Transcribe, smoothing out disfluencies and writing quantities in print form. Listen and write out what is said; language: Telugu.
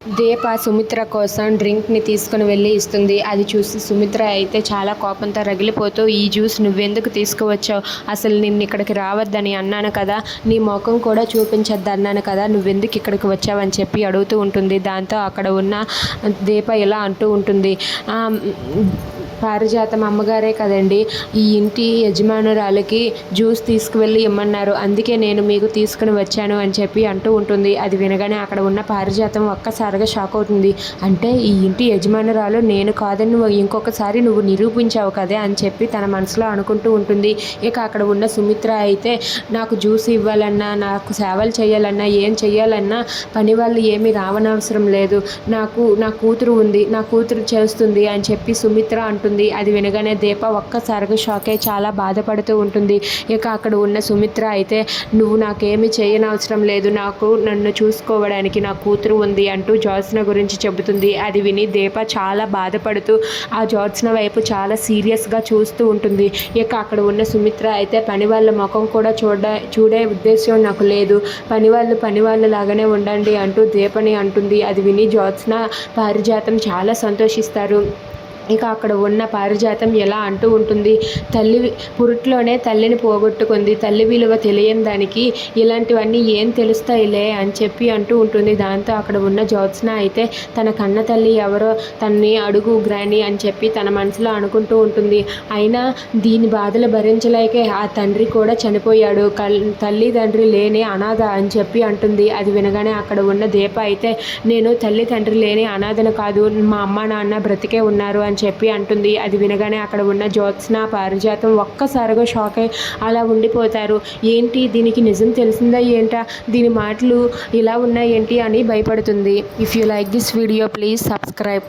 దీప సుమిత్ర కోసం డ్రింక్ని తీసుకుని వెళ్ళి ఇస్తుంది. అది చూసి సుమిత్ర అయితే చాలా కోపంతో రగిలిపోతూ, ఈ జ్యూస్ నువ్వెందుకు తీసుకువచ్చావు? అసలు నిన్ను ఇక్కడికి రావద్దని అన్నాను కదా, నీ ముఖం కూడా చూపించద్దు అన్నాను కదా, నువ్వెందుకు ఇక్కడికి వచ్చావని చెప్పి అడుగుతూ ఉంటుంది. దాంతో అక్కడ ఉన్న దీప ఇలా అంటూ ఉంటుంది, పారిజాతం అమ్మగారే కదండి ఈ ఇంటి యజమానురాలికి జ్యూస్ తీసుకువెళ్ళి ఇమ్మన్నారు, అందుకే నేను మీకు తీసుకుని వచ్చాను అని చెప్పి అంటూ ఉంటుంది. అది వినగానే అక్కడ ఉన్న పారిజాతం ఒక్కసారిగా షాక్ అవుతుంది. అంటే ఈ ఇంటి యజమానురాలు నేను కాదని ఇంకొకసారి నువ్వు నిరూపించావు కదే అని చెప్పి తన మనసులో అనుకుంటూ ఉంటుంది. ఇక అక్కడ ఉన్న సుమిత్ర అయితే, నాకు జ్యూస్ ఇవ్వాలన్నా, నాకు సేవలు చేయాలన్నా, ఏం చేయాలన్నా పని వాళ్ళు ఏమీ రావనవసరం లేదు, నా కూతురు ఉంది, నా కూతురు చేస్తుంది అని చెప్పి సుమిత్ర అంటుంది. అది వినగానే దీప ఒక్కసారిగా షాక్ అయి చాలా బాధపడుతూ ఉంటుంది. ఇక అక్కడ ఉన్న సుమిత్ర అయితే, నువ్వు నాకేమీ చేయనవసరం లేదు, నన్ను చూసుకోవడానికి నా కూతురు ఉంది అంటూ జ్యోత్స్న గురించి చెబుతుంది. అది విని దీప చాలా బాధపడుతూ ఆ జ్యోత్స్న వైపు చాలా సీరియస్గా చూస్తూ ఉంటుంది. ఇక అక్కడ ఉన్న సుమిత్ర అయితే, పని వాళ్ళ ముఖం కూడా చూడే ఉద్దేశం నాకు లేదు, పనివాళ్ళు లాగానే ఉండండి అంటూ దీపని అంటుంది. అది విని జ్యోత్స్న పారిజాతం చాలా సంతోషిస్తారు. ఇక అక్కడ ఉన్న పారిజాతం ఎలా అంటూ ఉంటుంది, పురిట్లోనే తల్లిని పోగొట్టుకుంది, తల్లి విలువ తెలియని దానికి ఇలాంటివన్నీ ఏం తెలుస్తాయిలే అని చెప్పి అంటూ ఉంటుంది. దాంతో అక్కడ ఉన్న జ్యోత్స్న అయితే, తన కన్న తల్లి ఎవరో తనని అడుగు గ్రాని అని చెప్పి తన మనసులో అనుకుంటూ ఉంటుంది. అయినా దీని బాధలు భరించలేకే ఆ తండ్రి కూడా చనిపోయాడు, తల్లి తండ్రి లేని అనాథ అని చెప్పి అంటుంది. అది వినగానే అక్కడ ఉన్న దీప అయితే, నేను తల్లి తండ్రి లేని అనాథను కాదు, మా అమ్మ నాన్న బ్రతికే ఉన్నారు అని చెప్పి అంటుంది. అది వినగానే అక్కడ ఉన్న జ్యోత్స్న పారిజాతం ఒక్కసారిగా షాక్ అయి అలా ఉండిపోతారు. ఏంటి దీనికి నిజం తెలిసిందా ఏంటా, దీని మాటలు ఇలా ఉన్నాయేంటి అని భయపడుతుంది. If you like this video please subscribe.